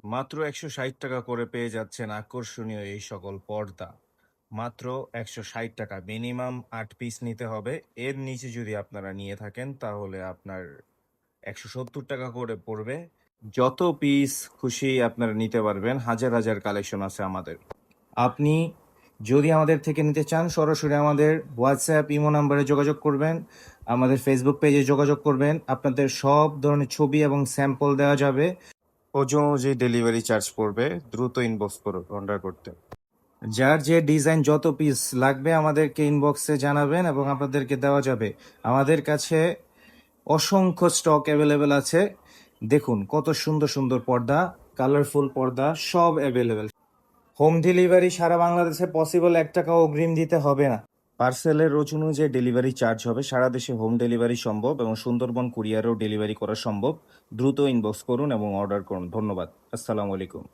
মাত্র ১৬০ টাকা করে পেয়ে যাচ্ছেন আকর্ষণীয় এই সকল পর্দা। মাত্র ১৬০ টাকা, মিনিমাম ৮ পিস নিতে হবে। এর নিচে যদি আপনারা নিয়ে থাকেন তাহলে আপনার ১৭০ টাকা করে পড়বে। যত পিস খুশি আপনারা নিতে পারবেন, হাজার হাজার কালেকশন আছে আমাদের। আপনি যদি আমাদের থেকে নিতে চান, সরাসরি আমাদের হোয়াটসঅ্যাপ ইমো নাম্বারে যোগাযোগ করবেন, আমাদের ফেসবুক পেজে যোগাযোগ করবেন। আপনাদের সব ধরনের ছবি এবং স্যাম্পল দেওয়া যাবে। ওজন অনুযায়ী ডেলিভারি চার্জ পড়বে। দ্রুত ইনবক্স করুন অর্ডার করতে। যার যে ডিজাইন যত পিস লাগবে আমাদেরকে ইনবক্সে জানাবেন এবং আপনাদেরকে দেওয়া যাবে। আমাদের কাছে অসংখ্য স্টক অ্যাভেলেবেল আছে। দেখুন কত সুন্দর সুন্দর পর্দা, কালারফুল পর্দা সব অ্যাভেলেবেল। হোম ডেলিভারি সারা বাংলাদেশে পসিবল, ১ টাকাও অগ্রিম দিতে হবে না। পার্সেলের রোজ অনুযায়ী ডেলিভারি চার্জ হবে। সারা দেশে হোম ডেলিভারি সম্ভব এবং সুন্দরবন কুরিয়ারেও ডেলিভারি করা সম্ভব। দ্রুত ইনবক্স করুন এবং অর্ডার করুন। ধন্যবাদ। আসসালামু আলাইকুম।